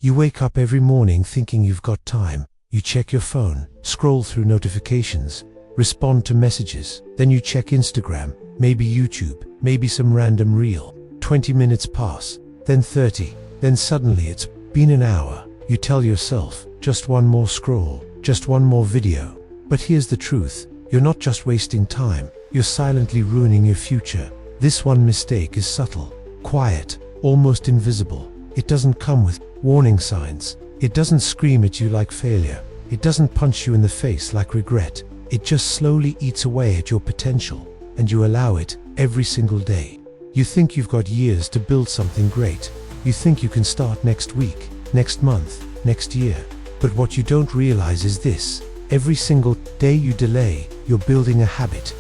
You wake up every morning thinking you've got time. You check your phone, scroll through notifications, respond to messages. Then you check Instagram, maybe YouTube, maybe some random reel. 20 minutes pass, then 30, then suddenly it's been an hour. You tell yourself, just one more scroll, just one more video. But here's the truth, you're not just wasting time, you're silently ruining your future. This one mistake is subtle, quiet, almost invisible. It doesn't come with warning signs. It doesn't scream at you like failure. It doesn't punch you in the face like regret. It just slowly eats away at your potential, and you allow it every single day. You think you've got years to build something great. You think you can start next week, next month, next year. But what you don't realize is this: every single day you delay, you're building a habit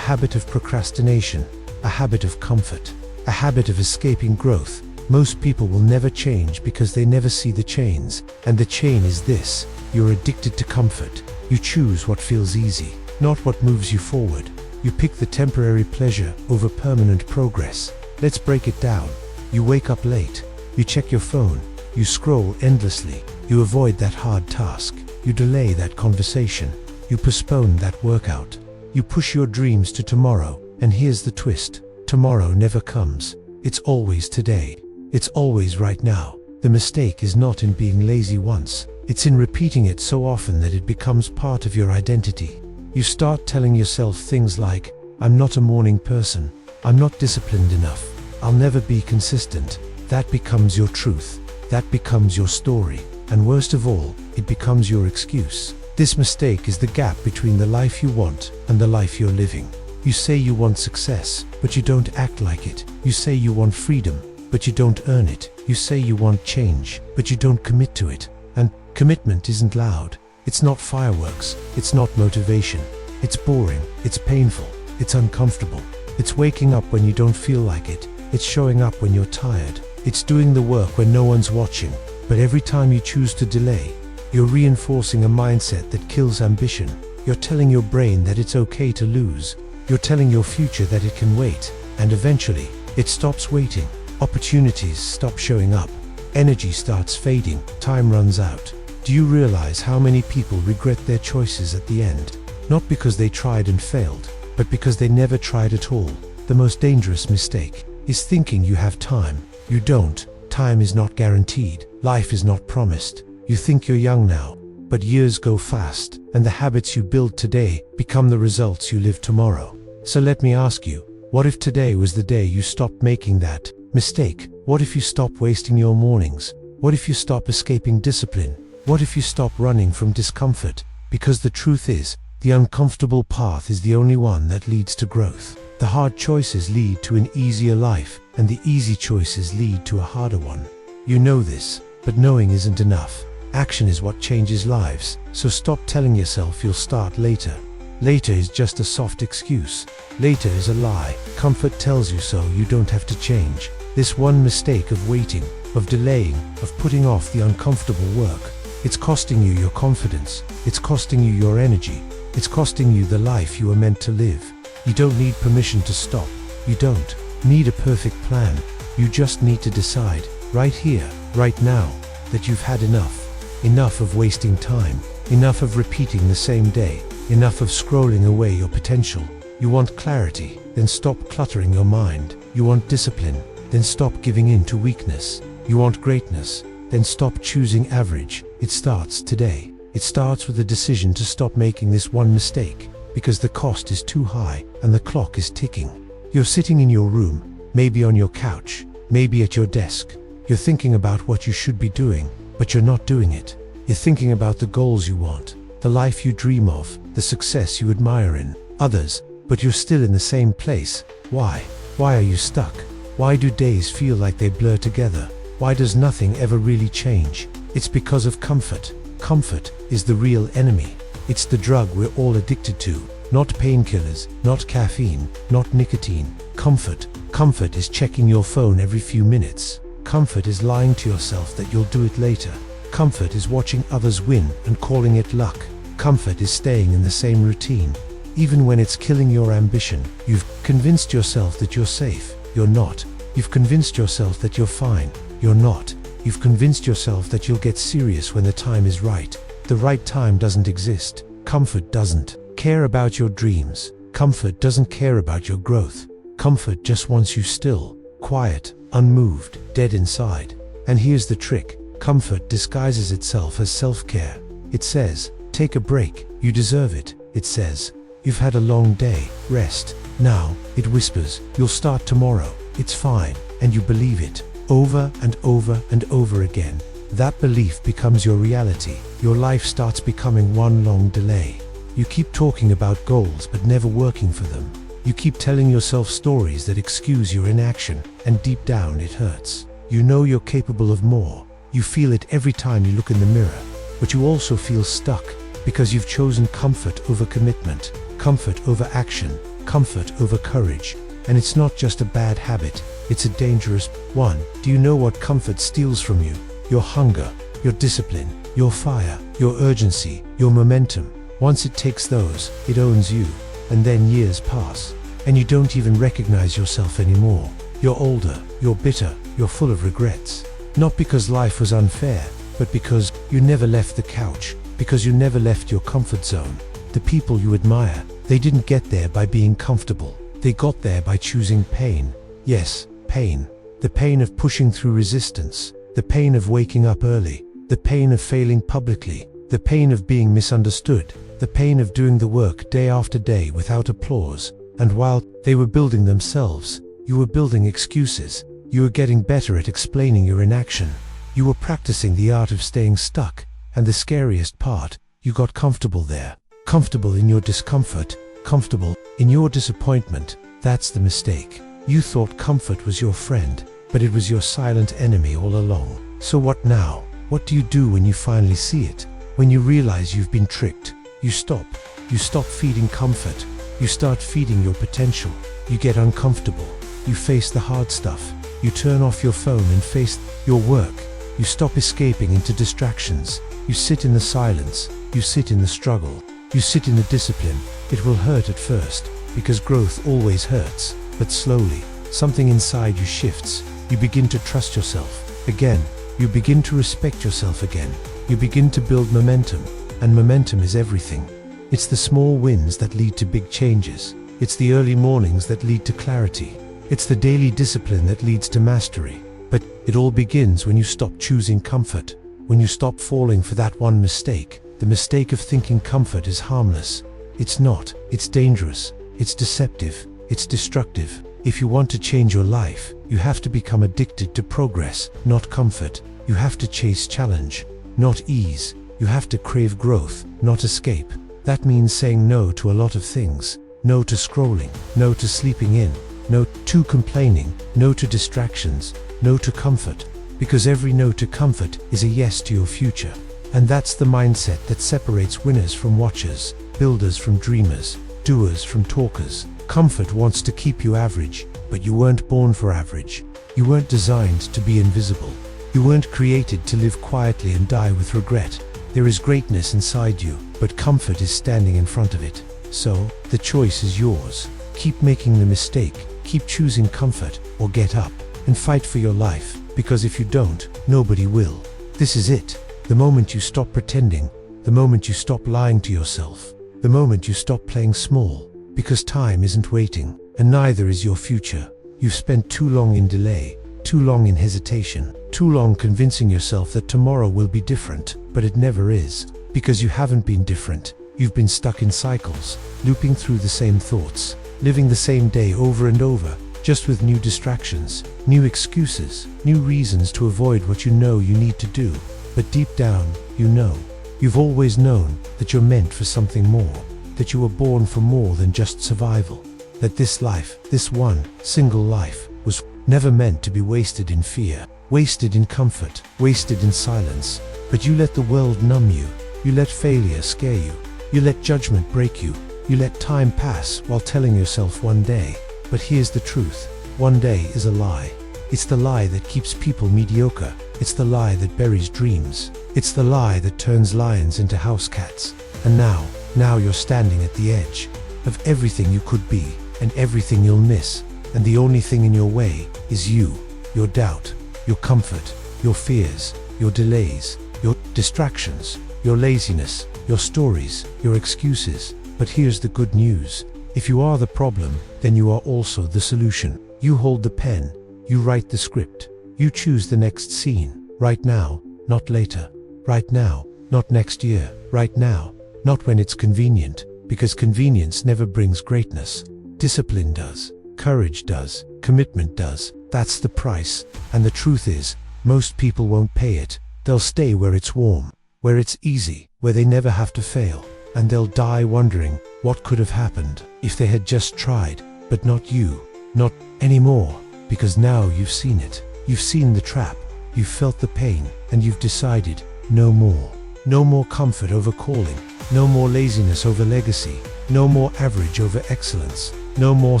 of procrastination, a habit of comfort, a habit of escaping growth. Most people will never change because they never see the chains, and the chain is this: you're addicted to comfort. You choose what feels easy, not what moves you forward. You pick the temporary pleasure over permanent progress. Let's break it down. You wake up late, you check your phone, you scroll endlessly, you avoid that hard task, you delay that conversation, you postpone that workout, you push your dreams to tomorrow. And here's the twist: tomorrow never comes. It's always today. It's always right now. The mistake is not in being lazy once, it's in repeating it so often that it becomes part of your identity. You start telling yourself things like, I'm not a morning person, I'm not disciplined enough, I'll never be consistent. That becomes your truth, that becomes your story, and worst of all, it becomes your excuse. This mistake is the gap between the life you want and the life you're living. You say you want success, but you don't act like it. You say you want freedom, but you don't earn it. You say you want change, but you don't commit to it. And commitment isn't loud. It's not fireworks. It's not motivation. It's boring. It's painful. It's uncomfortable. It's waking up when you don't feel like it. It's showing up when you're tired. It's doing the work when no one's watching. But every time you choose to delay, you're reinforcing a mindset that kills ambition. You're telling your brain that it's okay to lose. You're telling your future that it can wait. And eventually, it stops waiting. Opportunities stop showing up. Energy starts fading. Time runs out. Do you realize how many people regret their choices at the end? Not because they tried and failed, but because they never tried at all. The most dangerous mistake is thinking you have time. You don't. Time is not guaranteed. Life is not promised. You think you're young now, but years go fast, and the habits you build today become the results you live tomorrow. So let me ask you, what if today was the day you stopped making that mistake? What if you stop wasting your mornings? What if you stop escaping discipline? What if you stop running from discomfort? Because the truth is, the uncomfortable path is the only one that leads to growth. The hard choices lead to an easier life, and the easy choices lead to a harder one. You know this, but knowing isn't enough. Action is what changes lives, so stop telling yourself you'll start later. Later is just a soft excuse. Later is a lie. Comfort tells you so you don't have to change. This one mistake of waiting, of delaying, of putting off the uncomfortable work, it's costing you your confidence. It's costing you your energy. It's costing you the life you were meant to live. You don't need permission to stop. You don't need a perfect plan. You just need to decide, right here, right now, that you've had enough. Enough of wasting time. Enough of repeating the same day. Enough of scrolling away your potential. You want clarity, then stop cluttering your mind. You want discipline, then stop giving in to weakness. You want greatness, then stop choosing average. It starts today. It starts with a decision to stop making this one mistake, because the cost is too high and the clock is ticking. You're sitting in your room, maybe on your couch, maybe at your desk. You're thinking about what you should be doing, but you're not doing it. You're thinking about the goals you want, the life you dream of, the success you admire in others, but you're still in the same place. Why? Why are you stuck? Why do days feel like they blur together? Why does nothing ever really change? It's because of comfort. Comfort is the real enemy. It's the drug we're all addicted to. Not painkillers, not caffeine, not nicotine. Comfort. Comfort is checking your phone every few minutes. Comfort is lying to yourself that you'll do it later. Comfort is watching others win and calling it luck. Comfort is staying in the same routine, even when it's killing your ambition. You've convinced yourself that you're safe. You're not. You've convinced yourself that you're fine. You're not. You've convinced yourself that you'll get serious when the time is right. The right time doesn't exist. Comfort doesn't care about your dreams. Comfort doesn't care about your growth. Comfort just wants you still, quiet, unmoved, dead inside. And here's the trick. Comfort disguises itself as self-care. It says, take a break, you deserve it. It says, you've had a long day, rest. Now, it whispers, you'll start tomorrow, it's fine, and you believe it. Over and over and over again. That belief becomes your reality. Your life starts becoming one long delay. You keep talking about goals but never working for them. You keep telling yourself stories that excuse your inaction, and deep down it hurts. You know you're capable of more. You feel it every time you look in the mirror. But you also feel stuck because you've chosen comfort over commitment, comfort over action, comfort over courage. And it's not just a bad habit, it's a dangerous one. Do you know what comfort steals from you? Your hunger, your discipline, your fire, your urgency, your momentum. Once it takes those, it owns you. And then years pass, and you don't even recognize yourself anymore. You're older, you're bitter, you're full of regrets. Not because life was unfair, but because you never left the couch, because you never left your comfort zone. The people you admire, they didn't get there by being comfortable. They got there by choosing pain. Yes, pain. The pain of pushing through resistance. The pain of waking up early. The pain of failing publicly. The pain of being misunderstood. The pain of doing the work day after day without applause. And while they were building themselves, you were building excuses. You were getting better at explaining your inaction. You were practicing the art of staying stuck. And the scariest part, you got comfortable there. Comfortable in your discomfort. Comfortable in your disappointment. That's the mistake. You thought comfort was your friend, but it was your silent enemy all along. So what now? What do you do when you finally see it? When you realize you've been tricked? You stop. You stop feeding comfort. You start feeding your potential. You get uncomfortable. You face the hard stuff. You turn off your phone and face your work. You stop escaping into distractions. You sit in the silence. You sit in the struggle. You sit in the discipline. It will hurt at first, because growth always hurts. But slowly, something inside you shifts. You begin to trust yourself again. You begin to respect yourself again. You begin to build momentum. And momentum is everything. It's the small wins that lead to big changes. It's the early mornings that lead to clarity. It's the daily discipline that leads to mastery. But it all begins when you stop choosing comfort. When you stop falling for that one mistake. The mistake of thinking comfort is harmless. It's not. It's dangerous. It's deceptive. It's destructive. If you want to change your life, you have to become addicted to progress, not comfort. You have to chase challenge, not ease. You have to crave growth, not escape. That means saying no to a lot of things. No to scrolling, no to sleeping in, no to complaining, no to distractions, no to comfort. Because every no to comfort is a yes to your future. And that's the mindset that separates winners from watchers, builders from dreamers, doers from talkers. Comfort wants to keep you average, but you weren't born for average. You weren't designed to be invisible. You weren't created to live quietly and die with regret. There is greatness inside you, but comfort is standing in front of it. So, the choice is yours. Keep making the mistake, keep choosing comfort, or get up and fight for your life, because if you don't, nobody will. This is it. The moment you stop pretending, the moment you stop lying to yourself, the moment you stop playing small, because time isn't waiting, and neither is your future. You've spent too long in delay, too long in hesitation, too long convincing yourself that tomorrow will be different, but it never is, because you haven't been different. You've been stuck in cycles, looping through the same thoughts, living the same day over and over, just with new distractions, new excuses, new reasons to avoid what you know you need to do. But deep down, you know. You've always known that you're meant for something more, that you were born for more than just survival, that this life, this one single life, was never meant to be wasted in fear, wasted in comfort, wasted in silence. But you let the world numb you, you let failure scare you, you let judgment break you, you let time pass while telling yourself one day. But here's the truth, one day is a lie. It's the lie that keeps people mediocre. It's the lie that buries dreams. It's the lie that turns lions into house cats. And now you're standing at the edge of everything you could be and everything you'll miss. And the only thing in your way is you, your doubt, your comfort, your fears, your delays, your distractions, your laziness, your stories, your excuses. But here's the good news. If you are the problem, then you are also the solution. You hold the pen, you write the script, you choose the next scene. Right now, not later. Right now, not next year. Right now, not when it's convenient, because convenience never brings greatness. Discipline does, courage does, commitment does. That's the price, and the truth is, most people won't pay it. They'll stay where it's warm, where it's easy, where they never have to fail, and they'll die wondering what could have happened if they had just tried. But not you, not anymore, because now you've seen it. You've seen the trap, you've felt the pain, and you've decided no more. No more comfort over calling, no more laziness over legacy, no more average over excellence, no more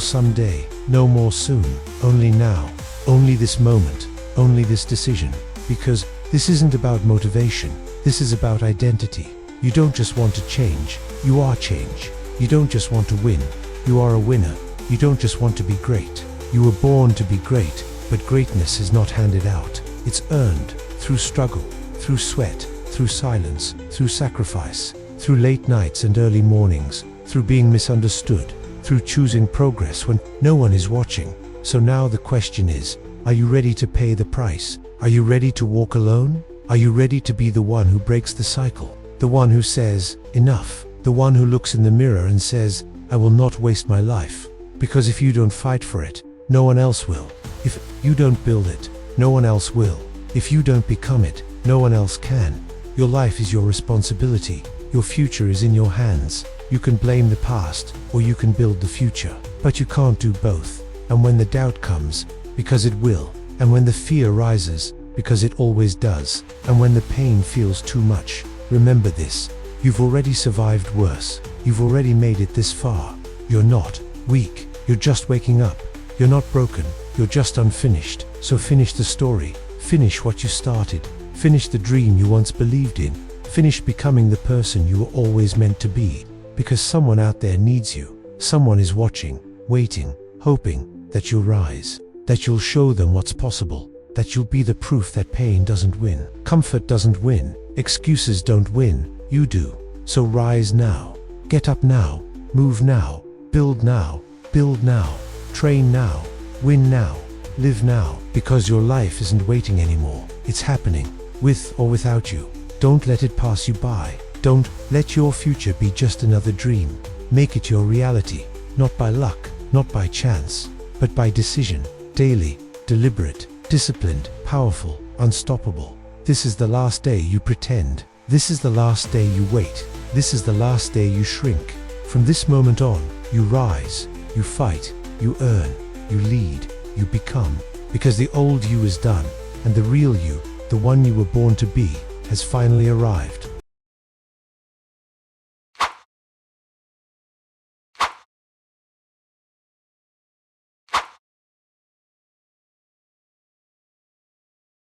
someday, no more soon, only now, only this moment, only this decision. Because this isn't about motivation, this is about identity. You don't just want to change, you are change. You don't just want to win, you are a winner. You don't just want to be great, you were born to be great. But greatness is not handed out, it's earned through struggle, through sweat, through silence, through sacrifice, through late nights and early mornings, through being misunderstood, through choosing progress when no one is watching. So now the question is, are you ready to pay the price? Are you ready to walk alone? Are you ready to be the one who breaks the cycle? The one who says, enough. The one who looks in the mirror and says, I will not waste my life. Because if you don't fight for it, no one else will. If you don't build it, no one else will. If you don't become it, no one else can. Your life is your responsibility. Your future is in your hands. You can blame the past, or you can build the future. But you can't do both. And when the doubt comes, because it will, and when the fear rises, because it always does, and when the pain feels too much, remember this. You've already survived worse. You've already made it this far. You're not weak. You're just waking up. You're not broken. You're just unfinished. So finish the story. Finish what you started. Finish the dream you once believed in. Finish becoming the person you were always meant to be. Because someone out there needs you. Someone is watching, waiting, hoping that you'll rise. That you'll show them what's possible. That you'll be the proof that pain doesn't win. Comfort doesn't win. Excuses don't win. You do. So rise now. Get up now. Move now. Build now. Build now. Train now. Win now. Live now. Because your life isn't waiting anymore. It's happening. With or without you. Don't let it pass you by. Don't let your future be just another dream. Make it your reality. Not by luck, not by chance, but by decision. Daily, deliberate, disciplined, powerful, unstoppable. This is the last day you pretend. This is the last day you wait. This is the last day you shrink. From this moment on, you rise, you fight, you earn, you lead, you become. Because the old you is done, and the real you, the one you were born to be, has finally arrived.